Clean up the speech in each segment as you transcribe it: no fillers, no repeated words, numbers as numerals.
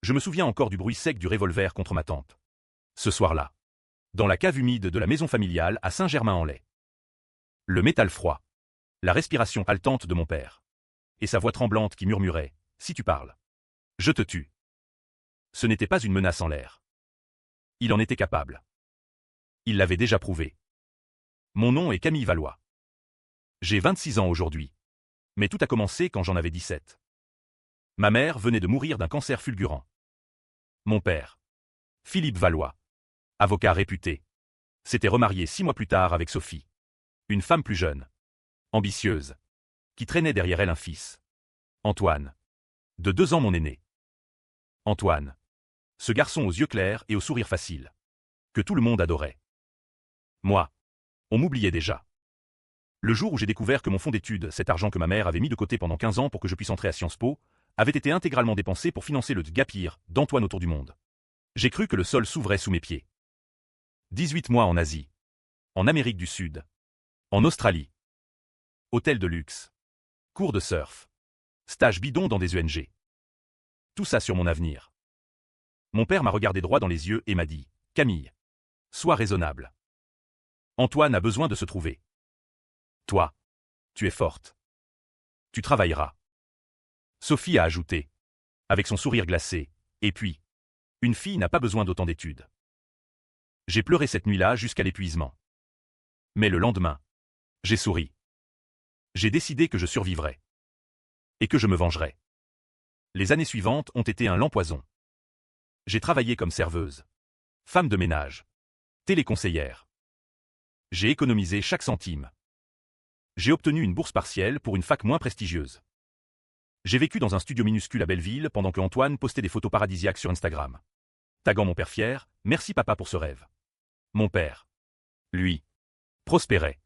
Je me souviens encore du bruit sec du revolver contre ma tempe. Ce soir-là. Dans la cave humide de la maison familiale à Saint-Germain-en-Laye. Le métal froid. La respiration haletante de mon père. Et sa voix tremblante qui murmurait « Si tu parles, je te tue ». Ce n'était pas une menace en l'air. Il en était capable. Il l'avait déjà prouvé. Mon nom est Camille Valois. J'ai 26 ans aujourd'hui. Mais tout a commencé quand j'en avais 17. Ma mère venait de mourir d'un cancer fulgurant. Mon père, Philippe Valois, avocat réputé, s'était remarié 6 mois plus tard avec Sophie. Une femme plus jeune, ambitieuse, qui traînait derrière elle un fils. Antoine. De 2 ans mon aîné. Antoine. Ce garçon aux yeux clairs et au sourire facile. Que tout le monde adorait. Moi. On m'oubliait déjà. Le jour où j'ai découvert que mon fonds d'études, cet argent que ma mère avait mis de côté pendant 15 ans pour que je puisse entrer à Sciences Po, avait été intégralement dépensé pour financer le gap year d'Antoine autour du monde. J'ai cru que le sol s'ouvrait sous mes pieds. 18 mois en Asie. En Amérique du Sud. En Australie. Hôtel de luxe. Cours de surf. Stage bidon dans des ENG. Tout ça sur mon avenir. Mon père m'a regardé droit dans les yeux et m'a dit « Camille, sois raisonnable. Antoine a besoin de se trouver. Toi, tu es forte. Tu travailleras. » Sophie a ajouté, avec son sourire glacé, « Et puis, une fille n'a pas besoin d'autant d'études. » J'ai pleuré cette nuit-là jusqu'à l'épuisement. Mais le lendemain, j'ai souri. J'ai décidé que je survivrais. Et que je me vengerais. Les années suivantes ont été un lent poison. J'ai travaillé comme serveuse, femme de ménage, téléconseillère. J'ai économisé chaque centime. J'ai obtenu une bourse partielle pour une fac moins prestigieuse. J'ai vécu dans un studio minuscule à Belleville pendant que Antoine postait des photos paradisiaques sur Instagram. Taguant mon père fier, « Merci papa pour ce rêve. » Mon père, lui, prospérait.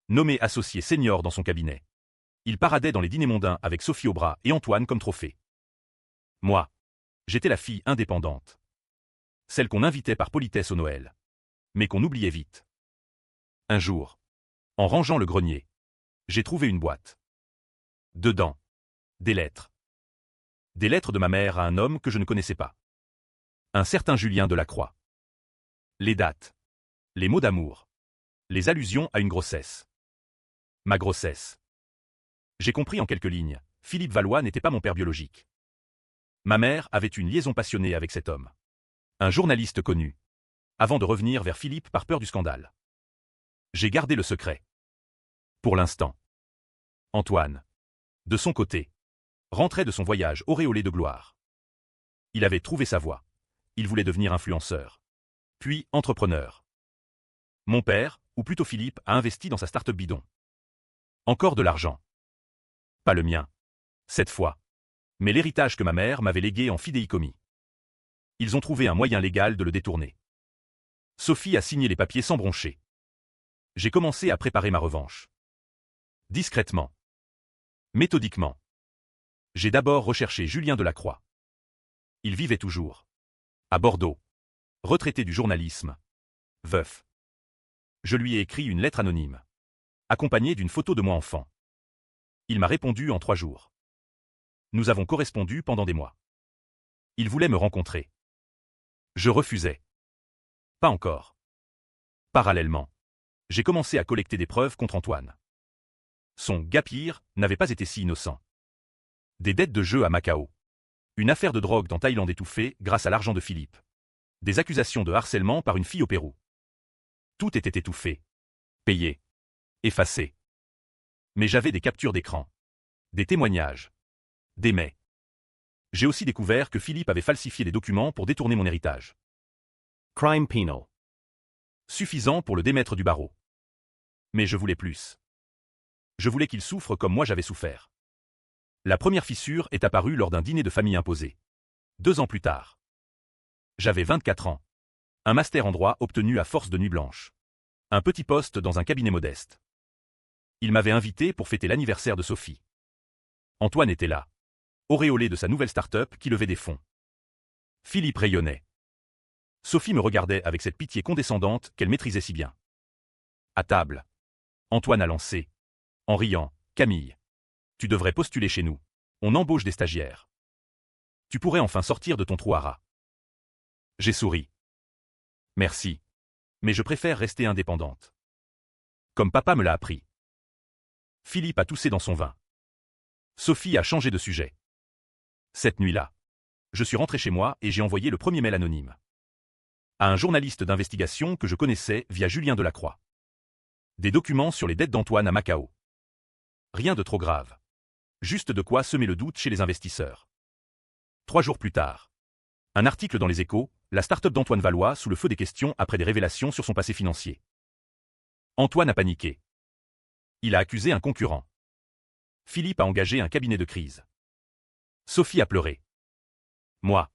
Nommé associé senior dans son cabinet. Il paradait dans les dîners mondains avec Sophie au bras et Antoine comme trophée. Moi, j'étais la fille indépendante. Celle qu'on invitait par politesse au Noël. Mais qu'on oubliait vite. Un jour, en rangeant le grenier, j'ai trouvé une boîte. Dedans, des lettres. Des lettres de ma mère à un homme que je ne connaissais pas. Un certain Julien Delacroix. Les dates. Les mots d'amour. Les allusions à une grossesse. Ma grossesse. J'ai compris en quelques lignes, Philippe Valois n'était pas mon père biologique. Ma mère avait une liaison passionnée avec cet homme. Un journaliste connu. Avant de revenir vers Philippe par peur du scandale. J'ai gardé le secret. Pour l'instant. Antoine, de son côté, rentrait de son voyage auréolé de gloire. Il avait trouvé sa voie. Il voulait devenir influenceur. Puis entrepreneur. Mon père, ou plutôt Philippe, a investi dans sa start-up bidon. Encore de l'argent. Pas le mien. Cette fois. Mais l'héritage que ma mère m'avait légué en fidéicommis. Ils ont trouvé un moyen légal de le détourner. Sophie a signé les papiers sans broncher. J'ai commencé à préparer ma revanche. Discrètement. Méthodiquement. J'ai d'abord recherché Julien Delacroix. Il vivait toujours. À Bordeaux. Retraité du journalisme. Veuf. Je lui ai écrit une lettre anonyme. Accompagnée d'une photo de moi enfant. Il m'a répondu en 3 jours. Nous avons correspondu pendant des mois. Il voulait me rencontrer. Je refusais. Pas encore. Parallèlement, j'ai commencé à collecter des preuves contre Antoine. Son gap year n'avait pas été si innocent. Des dettes de jeu à Macao. Une affaire de drogue dans Thaïlande étouffée grâce à l'argent de Philippe. Des accusations de harcèlement par une fille au Pérou. Tout était étouffé. Payé. Effacé. Mais j'avais des captures d'écran. Des témoignages. Des mais. J'ai aussi découvert que Philippe avait falsifié des documents pour détourner mon héritage. Crime penal. Suffisant pour le démettre du barreau. Mais je voulais plus. Je voulais qu'il souffre comme moi j'avais souffert. La première fissure est apparue lors d'un dîner de famille imposé. 2 ans plus tard. J'avais 24 ans. Un master en droit obtenu à force de nuit blanche. Un petit poste dans un cabinet modeste. Il m'avait invité pour fêter l'anniversaire de Sophie. Antoine était là. Auréolé de sa nouvelle start-up qui levait des fonds. Philippe rayonnait. Sophie me regardait avec cette pitié condescendante qu'elle maîtrisait si bien. À table. Antoine a lancé. En riant, « Camille, tu devrais postuler chez nous. On embauche des stagiaires. » Tu pourrais enfin sortir de ton trou à rats. J'ai souri. Merci. Mais je préfère rester indépendante. Comme papa me l'a appris. Philippe a toussé dans son vin. Sophie a changé de sujet. Cette nuit-là, je suis rentré chez moi et j'ai envoyé le premier mail anonyme. À un journaliste d'investigation que je connaissais via Julien Delacroix. Des documents sur les dettes d'Antoine à Macao. Rien de trop grave. Juste de quoi semer le doute chez les investisseurs. 3 jours plus tard. Un article dans Les Échos, la start-up d'Antoine Valois sous le feu des questions après des révélations sur son passé financier. Antoine a paniqué. Il a accusé un concurrent. Philippe a engagé un cabinet de crise. Sophie a pleuré. Moi,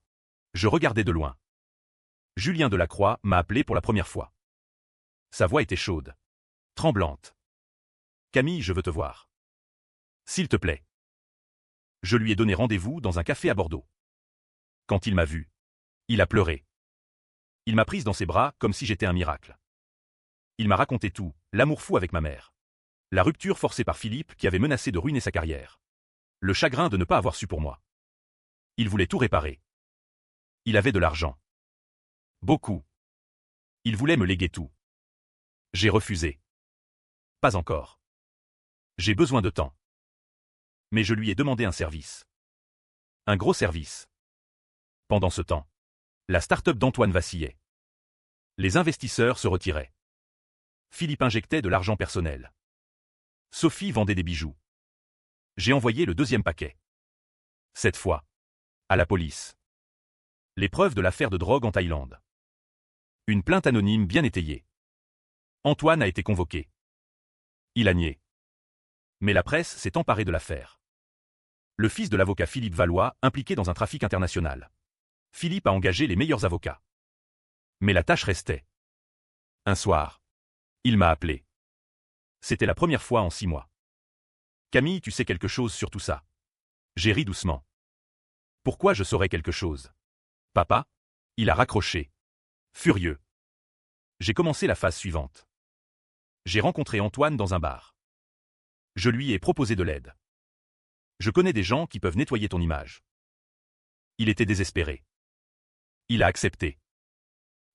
je regardais de loin. Julien Delacroix m'a appelé pour la première fois. Sa voix était chaude, tremblante. Camille, je veux te voir. S'il te plaît. Je lui ai donné rendez-vous dans un café à Bordeaux. Quand il m'a vu, il a pleuré. Il m'a prise dans ses bras comme si j'étais un miracle. Il m'a raconté tout, l'amour fou avec ma mère. La rupture forcée par Philippe qui avait menacé de ruiner sa carrière. Le chagrin de ne pas avoir su pour moi. Il voulait tout réparer. Il avait de l'argent. Beaucoup. Il voulait me léguer tout. J'ai refusé. Pas encore. J'ai besoin de temps. Mais je lui ai demandé un service. Un gros service. Pendant ce temps, la start-up d'Antoine vacillait. Les investisseurs se retiraient. Philippe injectait de l'argent personnel. Sophie vendait des bijoux. J'ai envoyé le deuxième paquet. Cette fois, à la police. Les preuves de l'affaire de drogue en Thaïlande. Une plainte anonyme bien étayée. Antoine a été convoqué. Il a nié. Mais la presse s'est emparée de l'affaire. Le fils de l'avocat Philippe Valois, impliqué dans un trafic international. Philippe a engagé les meilleurs avocats. Mais la tâche restait. Un soir, il m'a appelé. C'était la première fois en 6 mois. Camille, tu sais quelque chose sur tout ça? J'ai ri doucement. Pourquoi je saurais quelque chose? Papa? Il a raccroché. Furieux. J'ai commencé la phase suivante. J'ai rencontré Antoine dans un bar. Je lui ai proposé de l'aide. Je connais des gens qui peuvent nettoyer ton image. Il était désespéré. Il a accepté.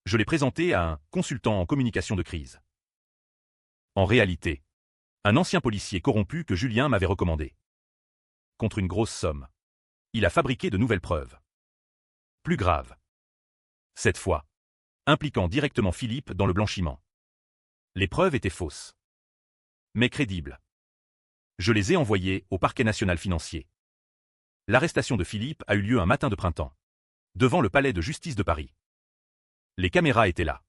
Je l'ai présenté à un consultant en communication de crise. En réalité, un ancien policier corrompu que Julien m'avait recommandé. Contre une grosse somme. Il a fabriqué de nouvelles preuves. Plus grave. Cette fois, impliquant directement Philippe dans le blanchiment. Les preuves étaient fausses. Mais crédibles. Je les ai envoyées au parquet national financier. L'arrestation de Philippe a eu lieu un matin de printemps. Devant le palais de justice de Paris. Les caméras étaient là.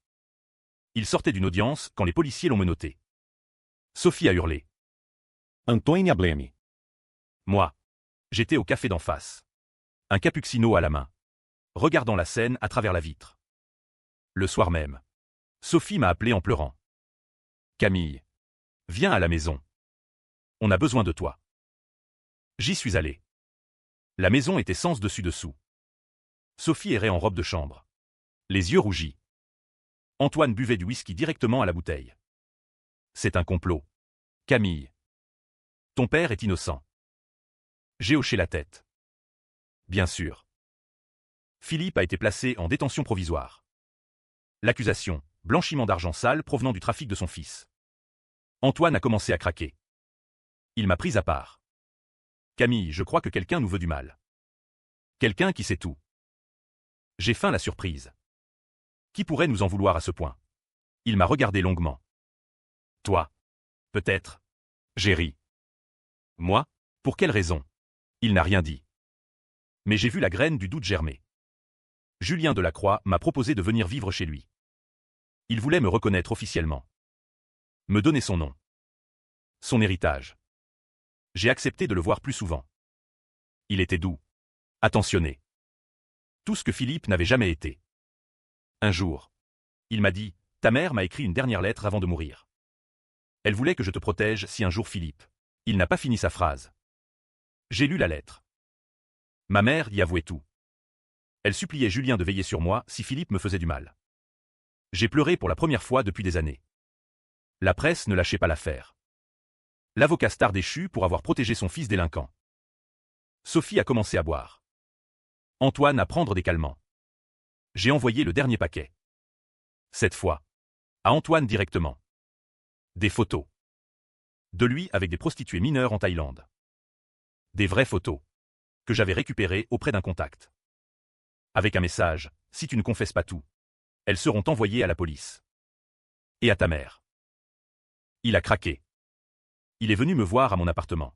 Il sortait d'une audience quand les policiers l'ont menotté. Sophie a hurlé. Antoine Blemi. Moi, j'étais au café d'en face. Un cappuccino à la main. Regardant la scène à travers la vitre. Le soir même, Sophie m'a appelé en pleurant. Camille, viens à la maison. On a besoin de toi. J'y suis allé. La maison était sens dessus dessous. Sophie errait en robe de chambre. Les yeux rougis. Antoine buvait du whisky directement à la bouteille. C'est un complot. Camille. Ton père est innocent. J'ai hoché la tête. Bien sûr. Philippe a été placé en détention provisoire. L'accusation, blanchiment d'argent sale provenant du trafic de son fils. Antoine a commencé à craquer. Il m'a pris à part. Camille, je crois que quelqu'un nous veut du mal. Quelqu'un qui sait tout. J'ai faim la surprise. Qui pourrait nous en vouloir à ce point? Il m'a regardé longuement. Toi. Peut-être. J'ai ri. Moi? Pour quelle raison? Il n'a rien dit. Mais j'ai vu la graine du doute germer. Julien Delacroix m'a proposé de venir vivre chez lui. Il voulait me reconnaître officiellement. Me donner son nom. Son héritage. J'ai accepté de le voir plus souvent. Il était doux. Attentionné. Tout ce que Philippe n'avait jamais été. Un jour, il m'a dit, ta mère m'a écrit une dernière lettre avant de mourir. Elle voulait que je te protège si un jour Philippe. Il n'a pas fini sa phrase. J'ai lu la lettre. Ma mère y avouait tout. Elle suppliait Julien de veiller sur moi si Philippe me faisait du mal. J'ai pleuré pour la première fois depuis des années. La presse ne lâchait pas l'affaire. L'avocat star déchu pour avoir protégé son fils délinquant. Sophie a commencé à boire. Antoine à prendre des calmants. J'ai envoyé le dernier paquet. Cette fois. À Antoine directement. Des photos. De lui avec des prostituées mineures en Thaïlande. Des vraies photos. Que j'avais récupérées auprès d'un contact. Avec un message, si tu ne confesses pas tout, elles seront envoyées à la police. Et à ta mère. Il a craqué. Il est venu me voir à mon appartement.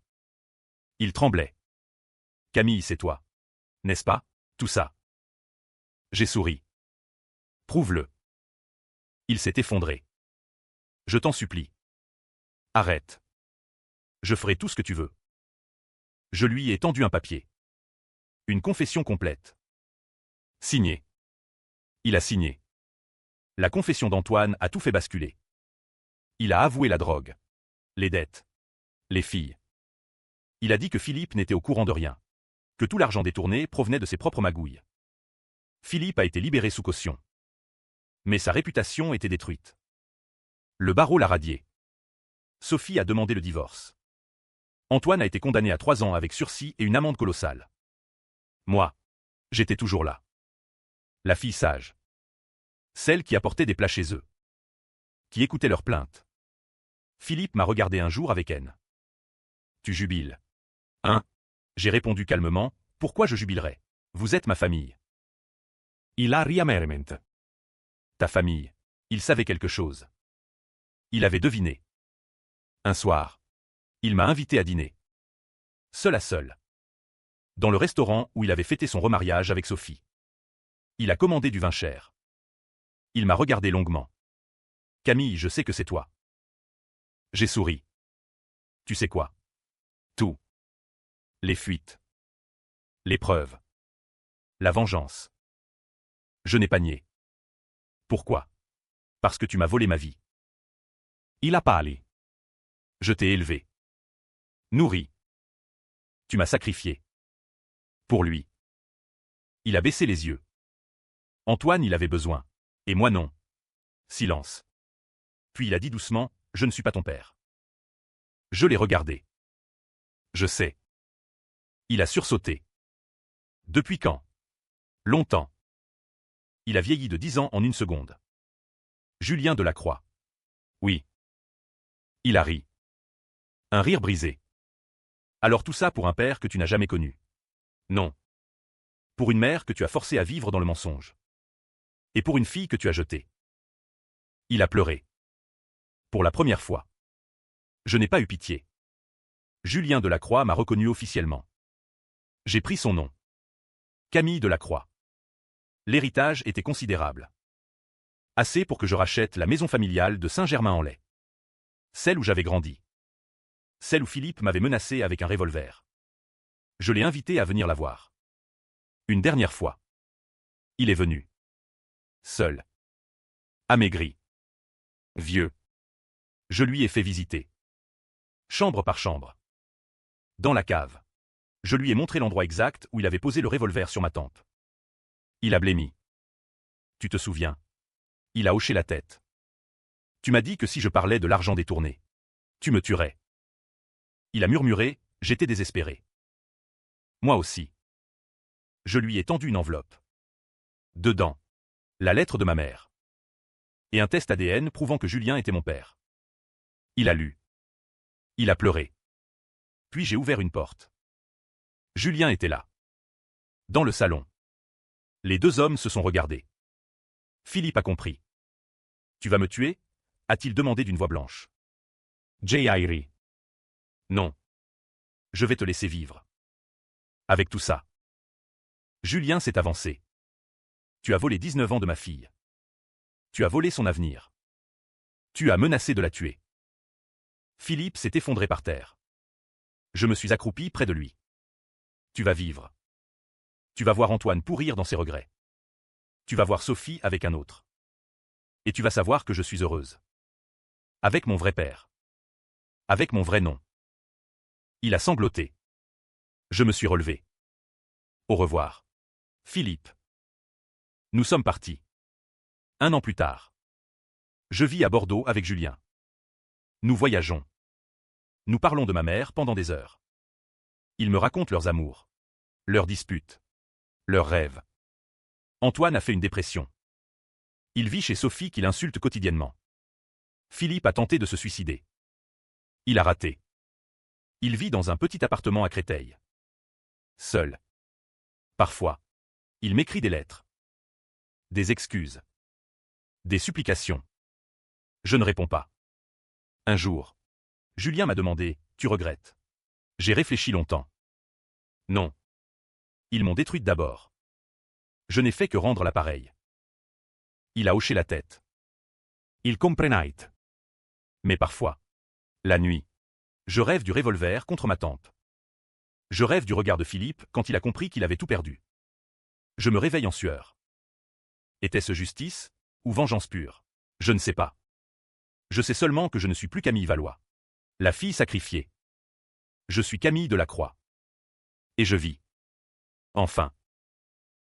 Il tremblait. Camille, c'est toi. N'est-ce pas, tout ça? J'ai souri. Prouve-le. Il s'est effondré. Je t'en supplie. Arrête. Je ferai tout ce que tu veux. Je lui ai tendu un papier. Une confession complète. Signé. Il a signé. La confession d'Antoine a tout fait basculer. Il a avoué la drogue. Les dettes. Les filles. Il a dit que Philippe n'était au courant de rien. Que tout l'argent détourné provenait de ses propres magouilles. Philippe a été libéré sous caution. Mais sa réputation était détruite. Le barreau l'a radié. Sophie a demandé le divorce. Antoine a été condamné à 3 ans avec sursis et une amende colossale. Moi, j'étais toujours là. La fille sage. Celle qui apportait des plats chez eux. Qui écoutait leurs plaintes. Philippe m'a regardé un jour avec haine. Tu jubiles. Hein? J'ai répondu calmement, pourquoi je jubilerais? Vous êtes ma famille. Il a ri amerement. Ta famille. Il savait quelque chose. Il avait deviné. Un soir. Il m'a invité à dîner. Seul à seul. Dans le restaurant où il avait fêté son remariage avec Sophie. Il a commandé du vin cher. Il m'a regardé longuement. Camille, je sais que c'est toi. J'ai souri. Tu sais quoi? Tout. Les fuites. Les preuves. La vengeance. Je n'ai pas nié. Pourquoi? Parce que tu m'as volé ma vie. Il a pâli. Je t'ai élevé. Nourri. Tu m'as sacrifié. Pour lui. Il a baissé les yeux. Antoine, il avait besoin. Et moi non. Silence. Puis il a dit doucement, je ne suis pas ton père. Je l'ai regardé. Je sais. Il a sursauté. Depuis quand? Longtemps. Il a vieilli de 10 ans en une seconde. Julien Delacroix. Oui. Il a ri. Un rire brisé. Alors tout ça pour un père que tu n'as jamais connu. Non. Pour une mère que tu as forcée à vivre dans le mensonge. Et pour une fille que tu as jetée. Il a pleuré. Pour la première fois. Je n'ai pas eu pitié. Julien Delacroix m'a reconnu officiellement. J'ai pris son nom. Camille Delacroix. L'héritage était considérable. Assez pour que je rachète la maison familiale de Saint-Germain-en-Laye. Celle où j'avais grandi. Celle où Philippe m'avait menacé avec un revolver. Je l'ai invité à venir la voir. Une dernière fois. Il est venu. Seul. Amaigri. Vieux. Je lui ai fait visiter. Chambre par chambre. Dans la cave. Je lui ai montré l'endroit exact où il avait posé le revolver sur ma tempe. Il a blêmi. Tu te souviens? Il a hoché la tête. Tu m'as dit que si je parlais de l'argent détourné, tu me tuerais. Il a murmuré, j'étais désespéré. Moi aussi. Je lui ai tendu une enveloppe. Dedans, la lettre de ma mère. Et un test ADN prouvant que Julien était mon père. Il a lu. Il a pleuré. Puis j'ai ouvert une porte. Julien était là. Dans le salon. Les 2 hommes se sont regardés. Philippe a compris. Tu vas me tuer? A-t-il demandé d'une voix blanche. Jay a ri. Non. Je vais te laisser vivre. Avec tout ça. Julien s'est avancé. Tu as volé 19 ans de ma fille. Tu as volé son avenir. Tu as menacé de la tuer. Philippe s'est effondré par terre. Je me suis accroupi près de lui. Tu vas vivre. Tu vas voir Antoine pourrir dans ses regrets. Tu vas voir Sophie avec un autre. Et tu vas savoir que je suis heureuse. Avec mon vrai père. Avec mon vrai nom. Il a sangloté. Je me suis relevé. Au revoir. Philippe. Nous sommes partis. 1 an plus tard. Je vis à Bordeaux avec Julien. Nous voyageons. Nous parlons de ma mère pendant des heures. Ils me racontent leurs amours. Leurs disputes. Leur rêve. Antoine a fait une dépression. Il vit chez Sophie qui l'insulte quotidiennement. Philippe a tenté de se suicider. Il a raté. Il vit dans un petit appartement à Créteil. Seul. Parfois, il m'écrit des lettres. Des excuses. Des supplications. Je ne réponds pas. Un jour, Julien m'a demandé « Tu regrettes ?» J'ai réfléchi longtemps. Non. Ils m'ont détruite d'abord. Je n'ai fait que rendre l'appareil. Il a hoché la tête. Il comprenait. Mais parfois, la nuit, je rêve du revolver contre ma tante. Je rêve du regard de Philippe quand il a compris qu'il avait tout perdu. Je me réveille en sueur. Était-ce justice ou vengeance pure? Je ne sais pas. Je sais seulement que je ne suis plus Camille Valois. La fille sacrifiée. Je suis Camille Delacroix. Et je vis. Enfin.